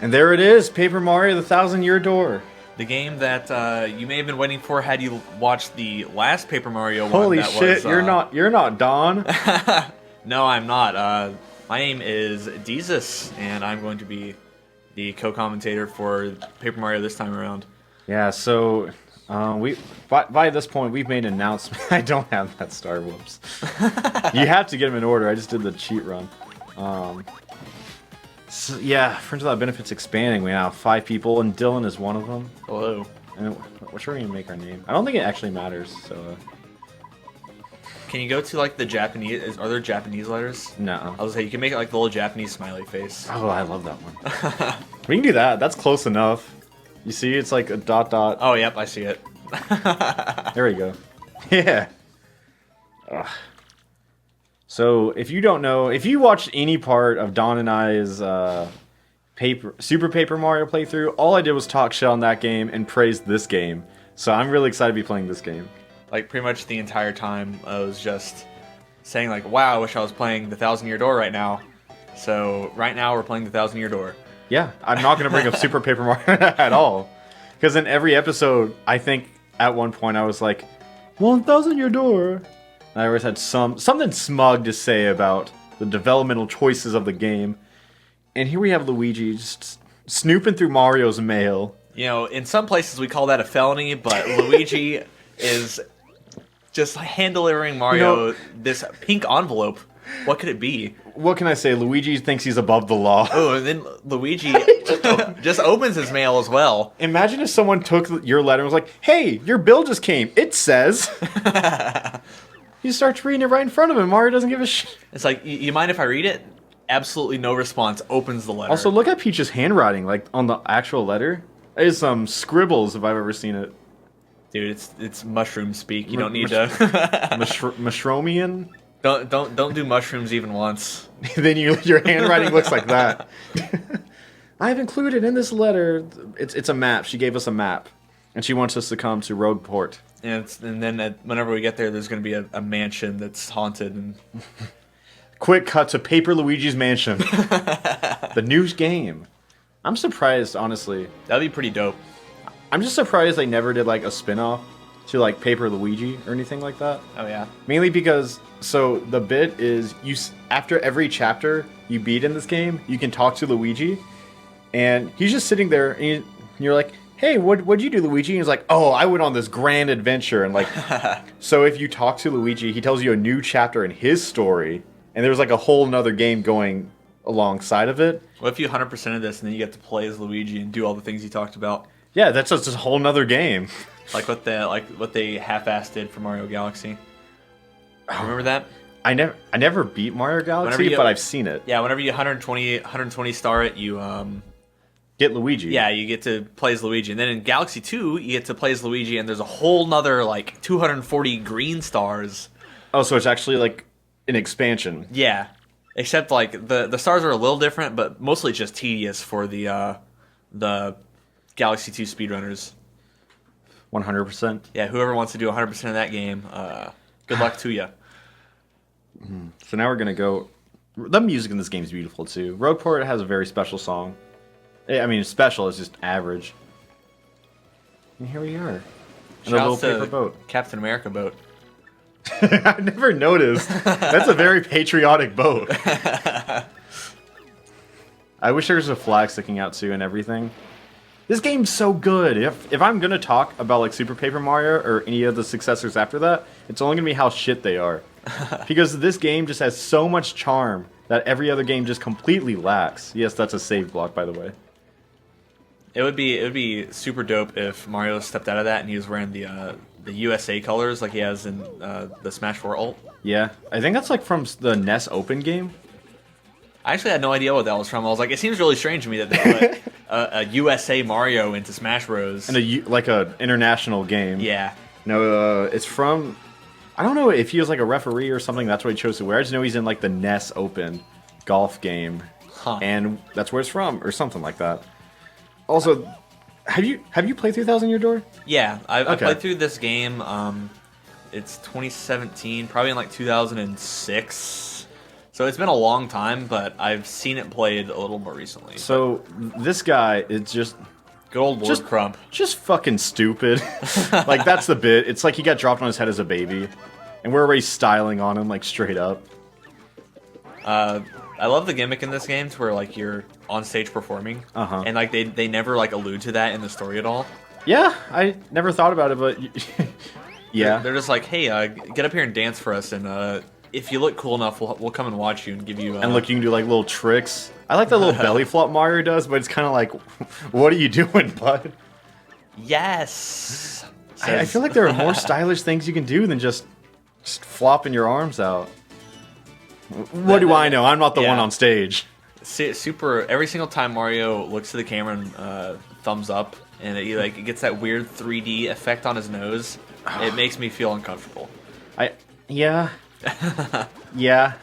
And there it is, Paper Mario: The Thousand-Year Door. The game that you may have been waiting for had you watched the last Paper Mario one. Holy that shit! Was, You're not Don. No, I'm not. My name is Deezus, and I'm going to be the co-commentator for Paper Mario this time around. Yeah. So we by this point we've made an announcement. I don't have that star. Whoops. You have to get them in order. I just did the cheat run. So, yeah, Friends Without Benefits expanding. We now have 5 people, and Dylan is one of them. Hello. And what should we make our name? I don't think it actually matters. So. Can you go to like the Japanese? Are there Japanese letters? No. I was say you can make it like the little Japanese smiley face. Oh, I love that one. We can do that. That's close enough. You see, it's like a dot dot. Oh, yep, I see it. There we go. Yeah. Ugh. So, if you don't know, if you watched any part of Don and I's Super Paper Mario playthrough, all I did was talk shit on that game and praise this game. So, I'm really excited to be playing this game. Like, pretty much the entire time, I was just saying, like, wow, I wish I was playing the Thousand-Year Door right now. So, right now, we're playing the Thousand-Year Door. Yeah, I'm not going to bring up Super Paper Mario at all. Because in every episode, I think at one point I was like, 1,000-year door. I always had something smug to say about the developmental choices of the game. And here we have Luigi just snooping through Mario's mail. You know, in some places we call that a felony, but Luigi is just hand-delivering Mario this pink envelope. What could it be? What can I say? Luigi thinks he's above the law. Oh, and then Luigi just opens his mail as well. Imagine if someone took your letter and was like, hey, your bill just came. It says... He starts reading it right in front of him. Mario doesn't give a shit. It's like, you mind if I read it? Absolutely no response. Opens the letter. Also, look at Peach's handwriting, like, on the actual letter. It is some scribbles, if I've ever seen it. Dude, it's mushroom speak. You don't need to... Mushromian? Don't do mushrooms even once. Then your handwriting looks like that. I've included in this letter... It's a map. She gave us a map. And she wants us to come to Rogueport. And then whenever we get there, there's going to be a mansion that's haunted. And quick cut to Paper Luigi's Mansion. The new game. I'm surprised, honestly. That'd be pretty dope. I'm just surprised they never did like a spin-off to like Paper Luigi or anything like that. Oh, yeah. Mainly because, so the bit is, after every chapter you beat in this game, you can talk to Luigi. And he's just sitting there, and you're like... Hey, what'd you do, Luigi? And he's like, oh, I went on this grand adventure. And like, so if you talk to Luigi, he tells you a new chapter in his story. And there's like a whole nother game going alongside of it. What if you 100% of this and then you get to play as Luigi and do all the things you talked about? Yeah, that's just a whole nother game. Like what they half-assed did for Mario Galaxy. Remember that? I never beat Mario Galaxy, but I've seen it. Yeah, whenever you 120 star it, you get Luigi. Yeah, you get to play as Luigi. And then in Galaxy 2, you get to play as Luigi, and there's a whole nother, like, 240 green stars. Oh, so it's actually, like, an expansion. Yeah. Except, like, the stars are a little different, but mostly just tedious for the Galaxy 2 speedrunners. 100%. Yeah, whoever wants to do 100% of that game, good luck to you. So now we're going to go... The music in this game is beautiful, too. Rogueport has a very special song. I mean, special is just average. And here we are. In a little paper boat. Captain America boat. I never noticed. That's a very patriotic boat. I wish there was a flag sticking out too and everything. This game's so good. If I'm gonna talk about like Super Paper Mario or any of the successors after that, it's only gonna be how shit they are. Because this game just has so much charm that every other game just completely lacks. Yes, that's a save block, by the way. It would be super dope if Mario stepped out of that and he was wearing the USA colors like he has in the Smash 4 ult. Yeah, I think that's like from the NES Open game. I actually had no idea what that was from. I was like, it seems really strange to me that they put a USA Mario into Smash Bros. And like a international game. Yeah. No, it's from... I don't know if he was like a referee or something. That's what he chose to wear. I just know he's in like the NES Open golf game. Huh. And that's where it's from, or something like that. Also, have you played through Thousand Year Door? Yeah, I played through this game. It's 2017, probably in like 2006. So it's been a long time, but I've seen it played a little more recently. So this guy is just Good old Lord Crump. just fucking stupid. Like that's the bit. It's like he got dropped on his head as a baby, and we're already styling on him like straight up. I love the gimmick in this game to where like you're on stage performing, and like they never like allude to that in the story at all. Yeah, I never thought about it, but yeah, They're just like, hey, get up here and dance for us, and if you look cool enough, we'll come and watch you and give you. and look, you can do like little tricks. I like that little belly flop Mario does, but it's kind of like, what are you doing, bud? Yes. I feel like there are more stylish things you can do than just flopping your arms out. What do I know? I'm not the one on stage. Super. Every single time Mario looks to the camera and thumbs up, and it gets that weird 3D effect on his nose, it makes me feel uncomfortable. Yeah.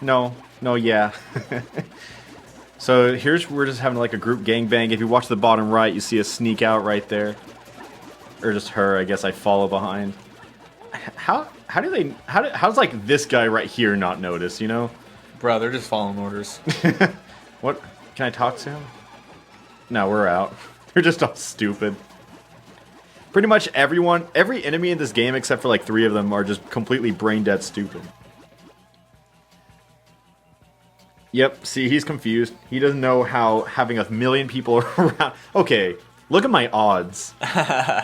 No, yeah. So we're just having like a group gangbang. If you watch the bottom right, you see a sneak out right there. Or just her, I guess I follow behind. How's like this guy right here not notice, you know? Bro, they're just following orders. What? Can I talk to him? No, we're out. They're just all stupid. Pretty much every enemy in this game except for like 3 of them are just completely brain dead stupid. Yep, see, he's confused. He doesn't know how having 1 million people around... Okay, look at my odds.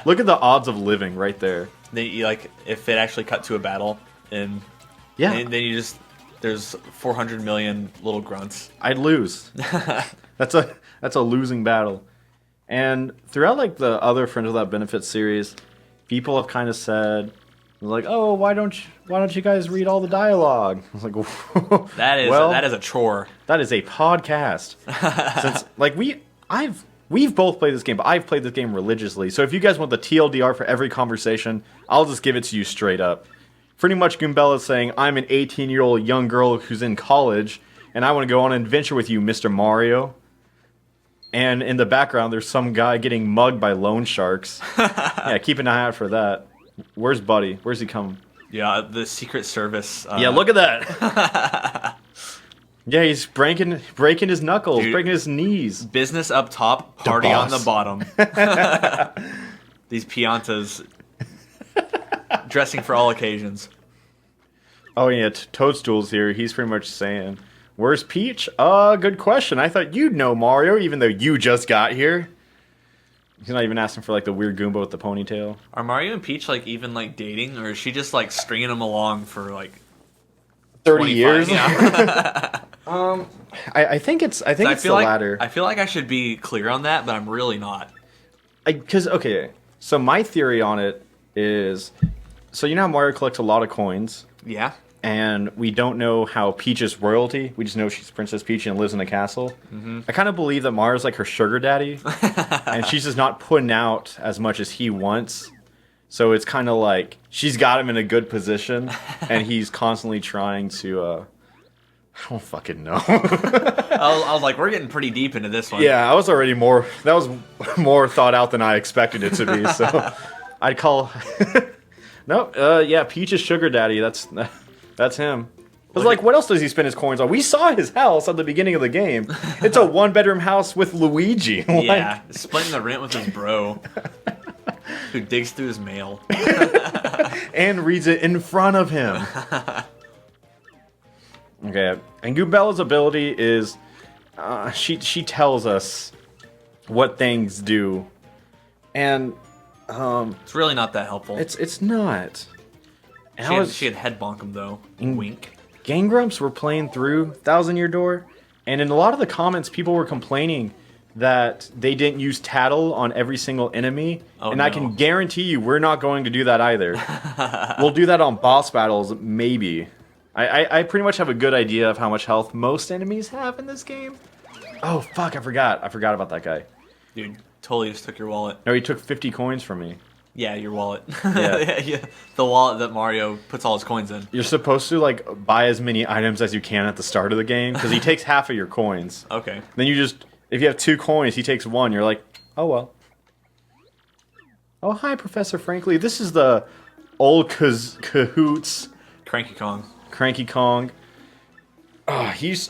Look at the odds of living right there. Then if it actually cut to a battle, and then you just... There's 400 million little grunts. I'd lose. That's a losing battle. And throughout like the other Friends Without Benefits series, people have kind of said, like, "Oh, why don't you guys read all the dialogue?" I was like, that is a chore. That is a podcast. Since like we've both played this game, but I've played this game religiously. So if you guys want the TLDR for every conversation, I'll just give it to you straight up. Pretty much Goombella is saying, I'm an 18-year-old young girl who's in college, and I want to go on an adventure with you, Mr. Mario. And in the background, there's some guy getting mugged by loan sharks. Yeah, keep an eye out for that. Where's Buddy? Where's he coming? Yeah, the Secret Service. Yeah, look at that. Yeah, he's breaking his knuckles, breaking his knees. Business up top, party on the bottom. These Piantas dressing for all occasions. Oh yeah, Toadstool's here. He's pretty much saying, "Where's Peach?" Good question. I thought you'd know, Mario, even though you just got here. He's not even asking for like the weird Goomba with the ponytail. Are Mario and Peach like even like dating, or is she just like stringing them along for like 30 years? Yeah. I think it's the latter. I feel like I should be clear on that, but I'm really not. Because okay, so my theory on it is, so you know how Mario collects a lot of coins. Yeah. And we don't know how Peach is royalty. We just know she's Princess Peach and lives in a castle. Mm-hmm. I kind of believe that Mario's like her sugar daddy. And she's just not putting out as much as he wants. So it's kind of like she's got him in a good position. And he's constantly trying to... I don't fucking know. I was like, we're getting pretty deep into this one. Yeah, that was more thought out than I expected it to be. So I'd call... yeah, Peach's sugar daddy. That's him. I was like, what else does he spend his coins on? We saw his house at the beginning of the game. It's a 1-bedroom house with Luigi. Yeah, splitting the rent with his bro, who digs through his mail and reads it in front of him. Okay, and Goombella's ability is she tells us what things do, and it's really not that helpful. It's not. She had head bonk him though. Wink. Game Grumps were playing through 1000-Year Door, and in a lot of the comments, people were complaining that they didn't use tattle on every single enemy, and I can guarantee you we're not going to do that either. We'll do that on boss battles, maybe. I pretty much have a good idea of how much health most enemies have in this game. Oh, fuck, I forgot about that guy. Dude, totally just took your wallet. No, he took 50 coins from me. Yeah, your wallet. Yeah. The wallet that Mario puts all his coins in. You're supposed to like buy as many items as you can at the start of the game, because he takes half of your coins. Okay. Then you just, if you have 2 coins, he takes 1. You're like, oh well. Oh, hi, Professor Frankly. This is the old cahoots. Cranky Kong. Cranky Kong. He's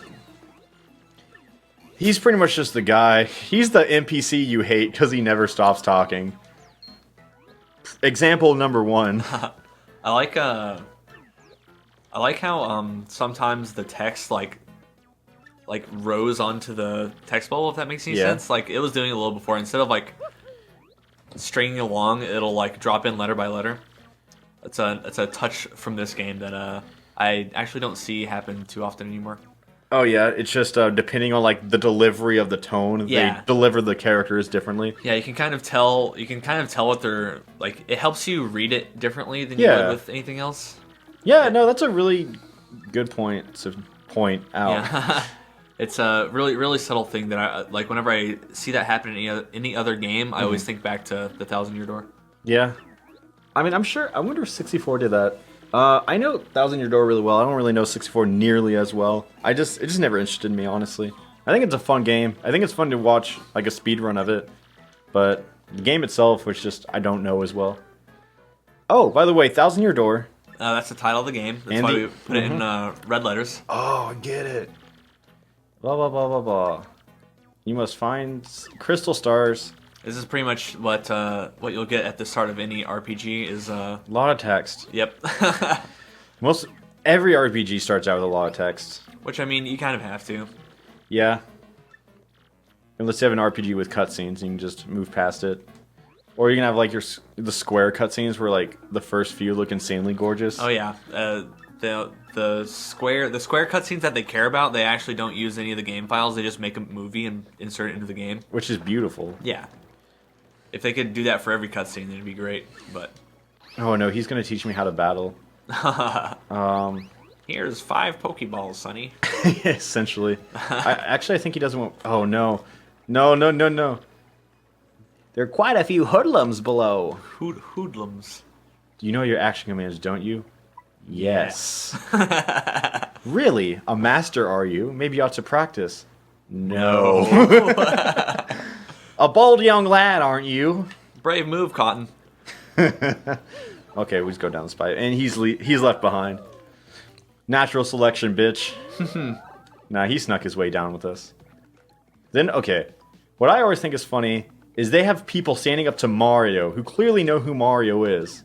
pretty much just the guy. He's the NPC you hate because he never stops talking. Example number 1. I like how sometimes the text like rose onto the text bubble, if that makes any sense. Like it was doing it a little before. Instead of like stringing along, it'll like drop in letter by letter. It's a touch from this game that I actually don't see happen too often anymore. Oh yeah, it's just depending on like the delivery of the tone, they deliver the characters differently. Yeah, you can kind of tell what they're like. It helps you read it differently than you would with anything else. Yeah, no, that's a really good point to point out. Yeah. It's a really subtle thing that I like. Whenever I see that happen in any other game, I always think back to the 1,000-Year Door. Yeah, I mean, I'm sure. I wonder if 64 did that. I know 1,000-Year Door really well. I don't really know 64 nearly as well. It just never interested me, honestly. I think it's a fun game. I think it's fun to watch like a speed run of it, but the game itself, which just I don't know as well. Oh, by the way, 1,000-Year Door. That's the title of the game. That's why we put it in red letters. Oh, I get it. Blah blah blah blah blah. You must find crystal stars. This is pretty much what you'll get at the start of any RPG is a lot of text. Yep. Every RPG starts out with a lot of text. Which I mean, you kind of have to. Yeah. Unless you have an RPG with cutscenes, you can just move past it. Or you can have like the square cutscenes where like the first few look insanely gorgeous. Oh yeah. The square cutscenes that they care about, they actually don't use any of the game files. They just make a movie and insert it into the game, which is beautiful. Yeah. If they could do that for every cutscene, then it'd be great. But oh no, he's gonna teach me how to battle. Here's 5 Pokeballs, Sonny. Yeah, essentially. I think he doesn't want. Oh no, no. There are quite a few hoodlums below. Hoodlums. You know your action commands, don't you? Yes. Really? A master, are you? Maybe you ought to practice. No. A bold young lad, aren't you? Brave move, Cotton. Okay, we just go down the spider. And he's left behind. Natural selection, bitch. Nah, he snuck his way down with us. Then, okay. What I always think is funny is they have people standing up to Mario who clearly know who Mario is.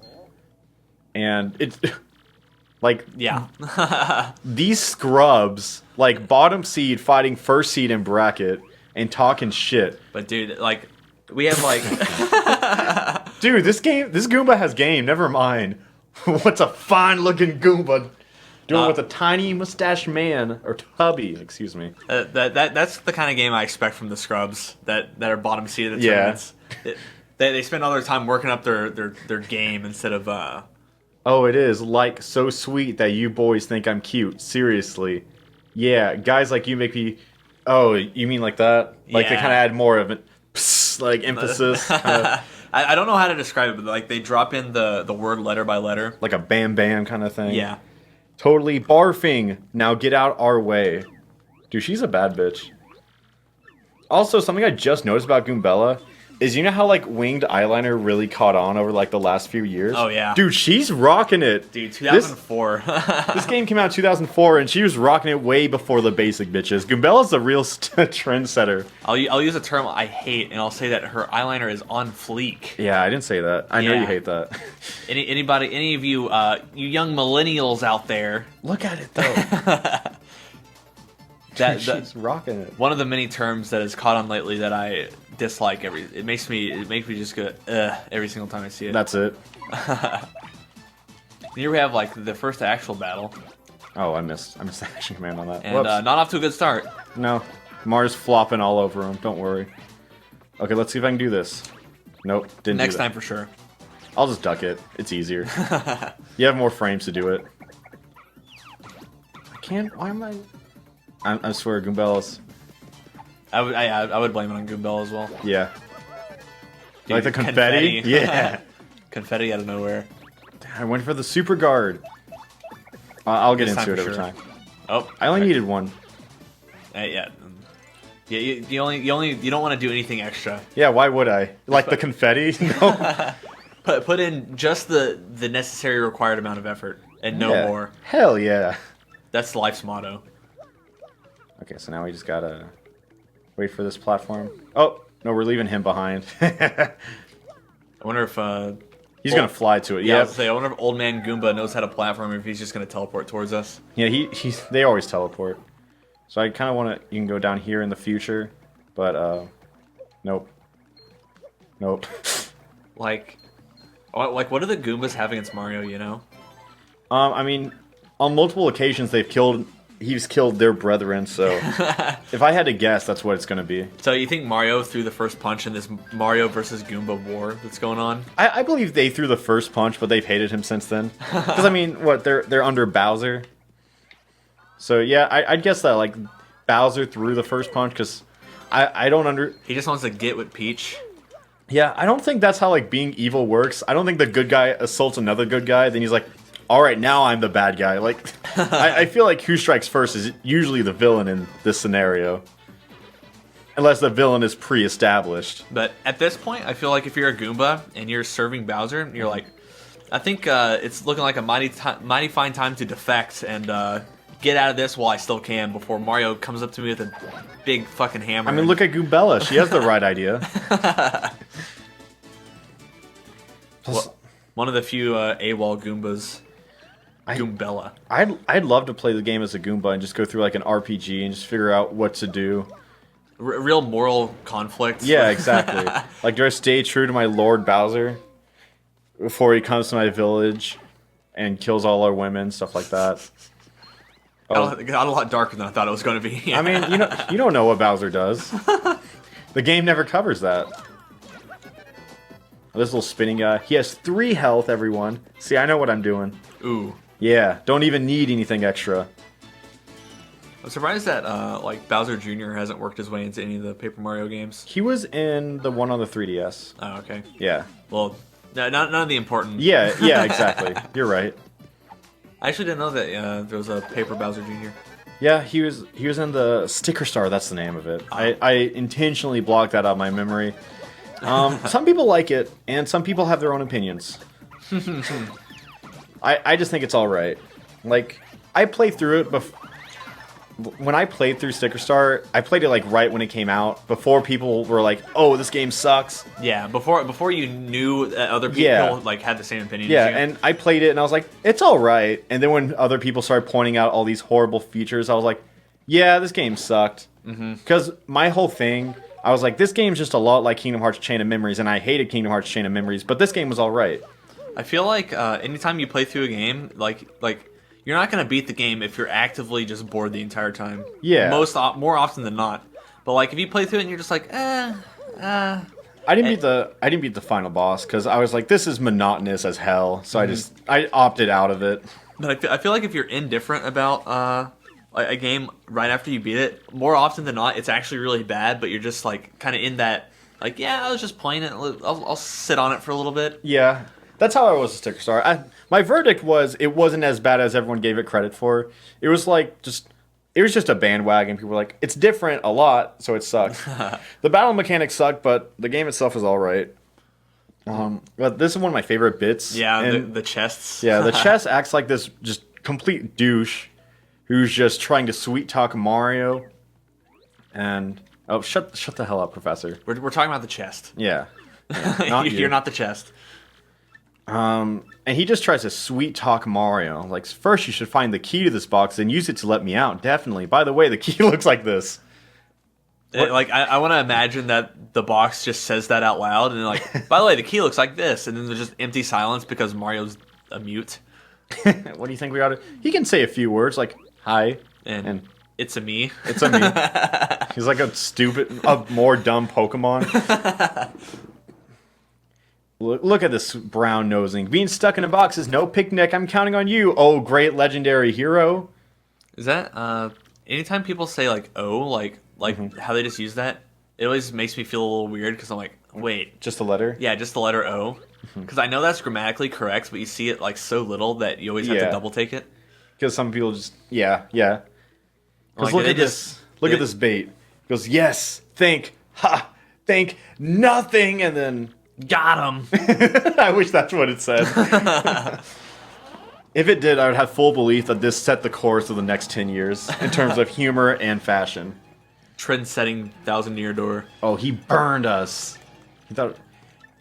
And it's... like, yeah. These scrubs, like, bottom seed fighting first seed in bracket and talking shit. But, dude, like, we have, like... Dude, this Goomba has game, never mind. What's a fine-looking Goomba doing with a tiny mustached man, or tubby, excuse me. That's the kind of game I expect from the scrubs that are bottom seed of the tournaments. They spend all their time working up their game instead of... Oh, it is, like, so sweet that you boys think I'm cute. Seriously. Yeah, guys like you make me... Oh, you mean like that? Like, they kind of add more of it, like, emphasis. I don't know how to describe it, but, like, they drop in the word letter by letter. Like a bam bam kind of thing. Yeah. Totally barfing. Now get out our way. Dude, she's a bad bitch. Also, something I just noticed about Goombella is, you know how, like, winged eyeliner really caught on over, like, the last few years? Oh, yeah. Dude, she's rocking it. Dude, 2004. This game came out in 2004, and she was rocking it way before the basic bitches. Goombella's the real trendsetter. I'll use a term I hate, and I'll say that her eyeliner is on fleek. Yeah, I didn't say that. I know you hate that. Any of you, you young millennials out there. Look at it, though. She's rocking it. One of the many terms that has caught on lately that I dislike it makes me just go every single time I see it. That's it. Here we have like the first actual battle. Oh, I missed action command on that. And not off to a good start. No, Mars flopping all over him. Don't worry. Okay, let's see if I can do this. Nope, didn't. Next time for sure. I'll just duck it. It's easier. You have more frames to do it. I can't. Why am I? I swear, Goombella's. I would blame it on Goombella as well. Yeah. Dude, like the confetti? Yeah. Confetti out of nowhere. I went for the super guard. I'll get into it every time. Oh, I only needed one. Yeah. You don't want to do anything extra. Yeah, why would I? Like the confetti? No. Put in just the necessary required amount of effort and no more. Hell yeah. That's life's motto. Okay, so now we just gotta wait for this platform. Oh, no, we're leaving him behind. I wonder if He's gonna fly to it. yeah, I Yeah. was gonna say, I wonder if Old Man Goomba knows how to platform or if he's just gonna teleport towards us. Yeah, they always teleport. So I kind of want to. You can go down here in the future, but nope. Nope. Like what do the Goombas have against Mario? You know? I mean, on multiple occasions he's killed their brethren. So if I had to guess, that's what it's gonna be. So you think Mario threw the first punch in this Mario versus Goomba war that's going on? I believe they threw the first punch, but they've hated him since then. Because I mean, what they're under Bowser. So yeah, I'd guess that like Bowser threw the first punch because I don't He just wants to get with Peach. Yeah, I don't think that's how like being evil works. I don't think the good guy assaults another good guy, then he's like, all right, now I'm the bad guy. Like, I feel like who strikes first is usually the villain in this scenario. Unless the villain is pre-established. But at this point, I feel like if you're a Goomba and you're serving Bowser, you're like, I think it's looking like a mighty fine time to defect and get out of this while I still can before Mario comes up to me with a big fucking hammer. I mean, look at Goombella. She has the right idea. Well, one of the few AWOL Goombas. Goombella. I'd love to play the game as a Goomba and just go through like an RPG and just figure out what to do. Real moral conflict. Yeah, exactly. Like, do I stay true to my Lord Bowser before he comes to my village and kills all our women, stuff like that? Got a lot darker than I thought it was going to be. I mean, you don't know what Bowser does. The game never covers that. This little spinning guy. He has 3 health, everyone. See, I know what I'm doing. Ooh. Yeah, don't even need anything extra. I'm surprised that like Bowser Jr. hasn't worked his way into any of the Paper Mario games. He was in the one on the 3DS. Oh, okay. Yeah. Well, none of the important. Yeah, exactly. You're right. I actually didn't know that there was a Paper Bowser Jr. Yeah, he was in the Sticker Star. That's the name of it. I intentionally blocked that out of my memory. Some people like it, and some people have their own opinions. I just think it's all right. Like, I played through it when I played through Sticker Star, I played it like right when it came out, before people were like, "Oh, this game sucks." Yeah, before you knew that other people like had the same opinion. Yeah, as you. and I played it and I was like, "It's all right." And then when other people started pointing out all these horrible features, I was like, "Yeah, this game sucked." Because my whole thing, I was like, "This game's just a lot like Kingdom Hearts Chain of Memories," and I hated Kingdom Hearts Chain of Memories, but this game was all right. I feel like anytime you play through a game, like you're not gonna beat the game if you're actively just bored the entire time. Yeah. More often than not. But like if you play through it and you're just like, I didn't beat the final boss because I was like, this is monotonous as hell. So I opted out of it. But I feel like if you're indifferent about a game right after you beat it, more often than not, it's actually really bad. But you're just like kind of in that, like, yeah, I was just playing it. I'll sit on it for a little bit. Yeah. That's how I was a Sticker Star. My verdict was it wasn't as bad as everyone gave it credit for. It was like it was just a bandwagon. People were like, it's different a lot, so it sucks. The battle mechanics suck, but the game itself is all right. But this is one of my favorite bits. Yeah, and the chests. Yeah, the chest acts like this just complete douche who's just trying to sweet talk Mario. And shut the hell up, Professor. We're talking about the chest. Yeah. You're not the chest. And he just tries to sweet talk Mario. Like, first you should find the key to this box and use it to let me out. Definitely. By the way, the key looks like this. Like, I want to imagine that the box just says that out loud, and like, by the way, the key looks like this, and then there's just empty silence because Mario's a mute. What do you think we ought to... He can say a few words, like, hi, and it's a me. It's a me. He's like a more dumb Pokemon. Look at this brown nosing. Being stuck in a box is no picnic. I'm counting on you, oh great legendary hero. Is that anytime people say like "oh," like how they just use that, it always makes me feel a little weird because I'm like, wait, just a letter? Yeah, just the letter O. Because I know that's grammatically correct, but you see it like so little that you always have to double take it. Because some people just yeah. Because like, look at this. Look at this bait. He goes yes, think nothing, and then. Got him. I wish that's what it said. If it did, I would have full belief that this set the course of the next 10 years in terms of humor and fashion. Trend-setting 1,000-year door. Oh, he burned us. He thought.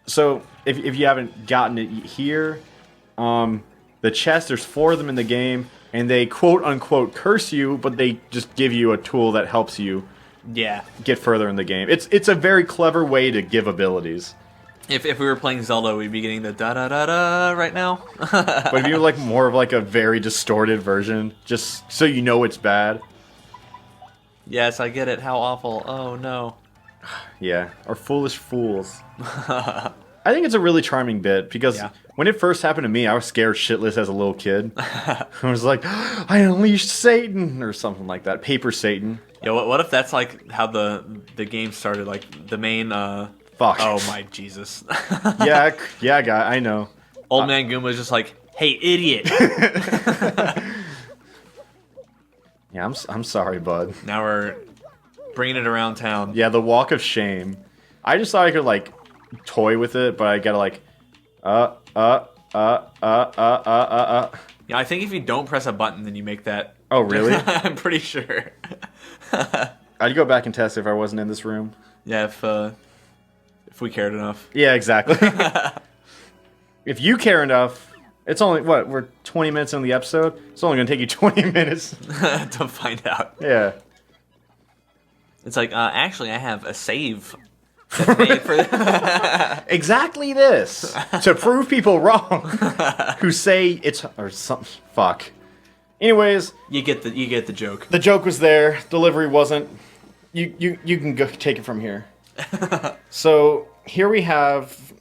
So, if you haven't gotten it here, the chest, there's 4 of them in the game, and they quote-unquote curse you, but they just give you a tool that helps you get further in the game. It's a very clever way to give abilities. If we were playing Zelda, we'd be getting the da-da-da-da right now. But if you're like more of like a very distorted version, just so you know it's bad. Yes, I get it. How awful. Oh, no. Yeah, or foolish fools. I think it's a really charming bit, because when it first happened to me, I was scared shitless as a little kid. I was like, I unleashed Satan, or something like that. Paper Satan. Yeah, what if that's like how the game started? Like, the main... Fuck. Oh, my Jesus. yeah, guy, I know. Old Man Goomba was just like, hey, idiot. Yeah, I'm sorry, bud. Now we're bringing it around town. Yeah, the walk of shame. I just thought I could, like, toy with it, but I gotta, like, Yeah, I think if you don't press a button, then you make that. Oh, really? I'm pretty sure. I'd go back and test if I wasn't in this room. Yeah, if we cared enough. Yeah, exactly. If you care enough, it's only, what, we're 20 minutes into the episode? It's only gonna take you 20 minutes. To find out. Yeah. It's like, actually, I have a save that's made for exactly this. To prove people wrong. Who say it's, or some, fuck. Anyways. You get the joke. The joke was there. Delivery wasn't. You can go take it from here. So, here we have...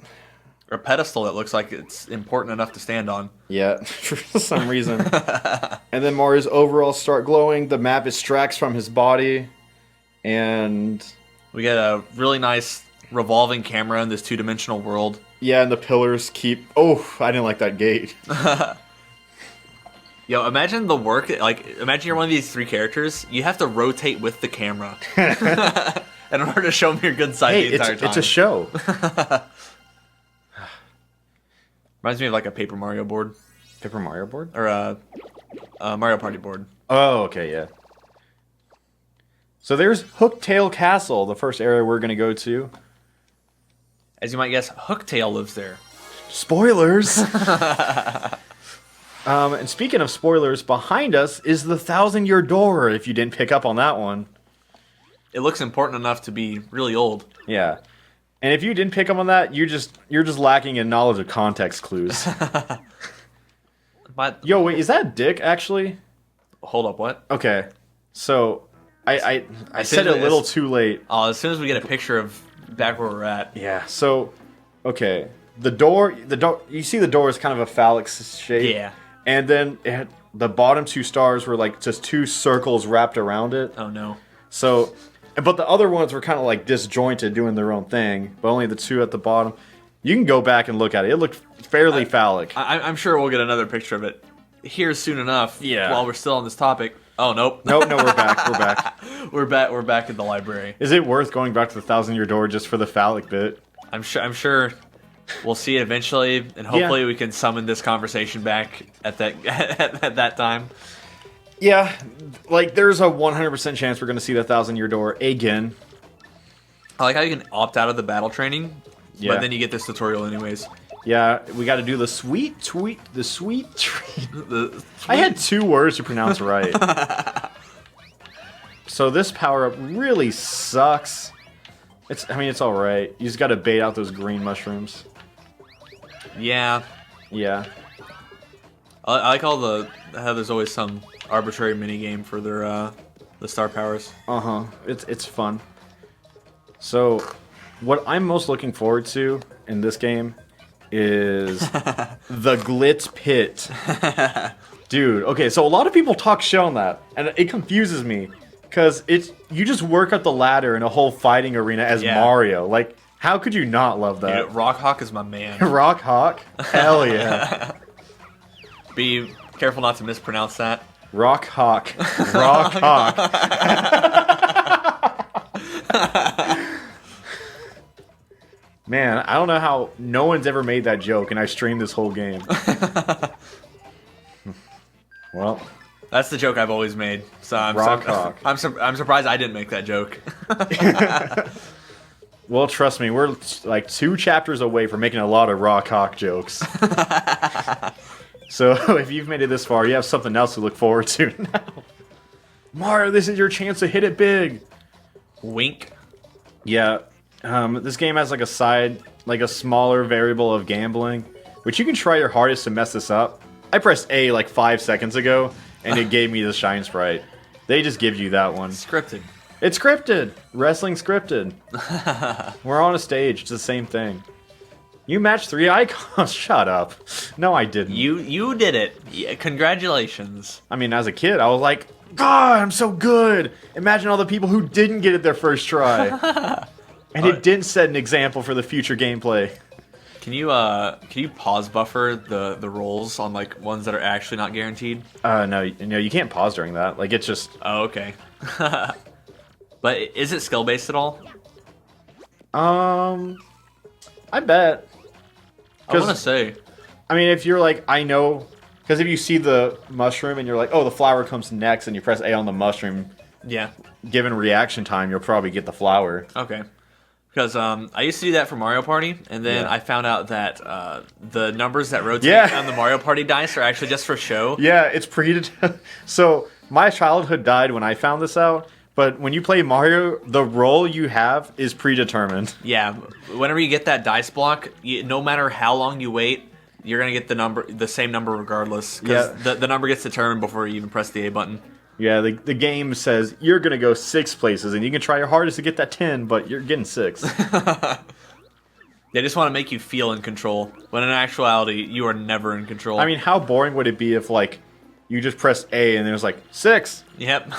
a pedestal that looks like it's important enough to stand on. Yeah, for some reason. And then Mario's overalls start glowing. The map extracts from his body. And... we get a really nice revolving camera in this two-dimensional world. Yeah, and the pillars keep... oh, I didn't like that gate. Yo, imagine the work... like, imagine you're one of these 3 characters. You have to rotate with the camera. In order to show them your good side the entire time. It's a show. Reminds me of like a Paper Mario board. Paper Mario board? Or a Mario Party board. Oh, okay, yeah. So there's Hooktail Castle, the first area we're going to go to. As you might guess, Hooktail lives there. Spoilers! And speaking of spoilers, behind us is the 1,000-year door, if you didn't pick up on that one. It looks important enough to be really old. Yeah. And if you didn't pick up on that, you're just lacking in knowledge of context clues. But yo, wait, is that Dick actually? Hold up, what? Okay. So I said it a little too late. Oh, as soon as we get a picture of back where we're at. Yeah. So okay. The door you see the door is kind of a phallic shape. Yeah. And then the bottom 2 stars were like just 2 circles wrapped around it. Oh no. So but the other ones were kind of like disjointed, doing their own thing, but only the 2 at the bottom. You can go back and look at it. It looked fairly phallic. I'm sure we'll get another picture of it here soon enough. Yeah. While we're still on this topic. Oh, nope. No, we're back. We're back. We're back in the library. Is it worth going back to the 1,000-year door just for the phallic bit? I'm sure we'll see it eventually, and hopefully we can summon this conversation back at that at that time. Yeah, like, there's a 100% chance we're going to see the 1,000-year door again. I like how you can opt out of the battle training, but then you get this tutorial anyways. Yeah, we got to do the sweet treat. I had 2 words to pronounce right. So this power-up really sucks. It's alright. You just got to bait out those green mushrooms. Yeah. Yeah. I like how there's always some arbitrary minigame for their the star powers. Uh-huh. It's fun. So, what I'm most looking forward to in this game is the Glitz Pit. Dude, okay, so a lot of people talk shit on that, and it confuses me, because you just work up the ladder in a whole fighting arena as Mario. Like, how could you not love that? Dude, Rock Hawk is my man. Rock Hawk? Hell yeah. Be careful not to mispronounce that. Rock Hawk. Rock Hawk. Man, I don't know how no one's ever made that joke, and I streamed this whole game. Well, That's the joke I've always made. So I'm surprised I didn't make that joke. Well, trust me, we're like 2 chapters away from making a lot of raw cock jokes. So if you've made it this far, you have something else to look forward to now. Mario, this is your chance to hit it big. Wink. Yeah, this game has like a smaller variable of gambling, which you can try your hardest to mess this up. I pressed A like 5 seconds ago, and it gave me the Shine Sprite. They just give you that one. Scripted. It's scripted. Wrestling scripted. We're on a stage. It's the same thing. You matched 3 icons. Shut up. No, I didn't. You did it. Yeah, congratulations. I mean, as a kid, I was like, God, I'm so good. Imagine all the people who didn't get it their first try. And it didn't set an example for the future gameplay. Can you pause buffer the rolls on like ones that are actually not guaranteed? No, you can't pause during that. Like, it's just... Oh, okay. But is it skill based at all? I bet. I want to say. I mean, if you're like, I know... Because if you see the mushroom and you're like, oh, the flower comes next, and you press A on the mushroom, Yeah. given reaction time, you'll probably get the flower. Okay. Because I used to do that for Mario Party, and then I found out that the numbers that rotate on the Mario Party dice are actually just for show. Yeah, it's predetermined. So, my childhood died when I found this out, but when you play Mario, the roll you have is predetermined. Yeah. Whenever you get that dice block, no matter how long you wait, you're going to get the same number regardless. Because the number gets determined before you even press the A button. Yeah, the game says you're going to go 6 places, and you can try your hardest to get that 10, but you're getting 6. They just want to make you feel in control, when in actuality, you are never in control. I mean, how boring would it be if, like, you just pressed A and there's like 6? Yep.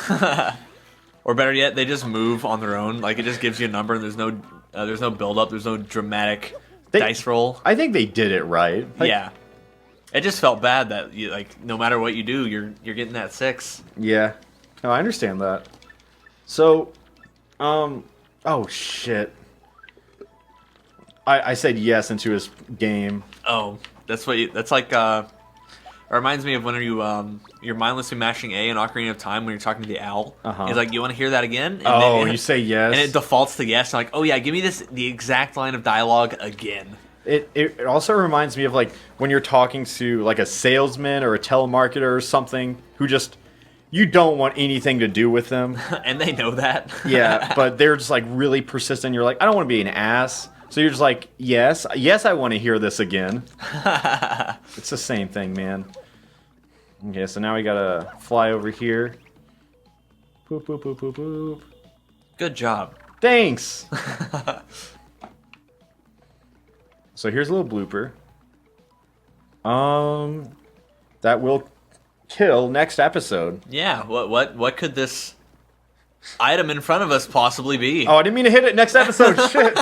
Or better yet, they just move on their own. Like, it just gives you a number, and there's no build-up, there's no dramatic dice roll. I think they did it right. Like, yeah. It just felt bad that no matter what you do, you're getting that 6. Yeah. No, I understand that. So, oh shit. I said yes into his game. Oh, that's like it reminds me of when you're mindlessly mashing A in Ocarina of Time when you're talking to the owl. He's like, you want to hear that again? And you say yes. And it defaults to yes. I'm like, oh yeah, give me the exact line of dialogue again. It also reminds me of like when you're talking to like a salesman or a telemarketer or something who just you don't want anything to do with them. And they know that. Yeah, but they're just like really persistent. You're like, I don't want to be an ass. So you're just like, yes, I want to hear this again. It's the same thing, man. Okay, so now we gotta fly over here. Boop, boop, boop, boop, boop. Good job. Thanks! So here's a little blooper. That will kill next episode. Yeah, what could this item in front of us possibly be? Oh, I didn't mean to hit it next episode. Shit.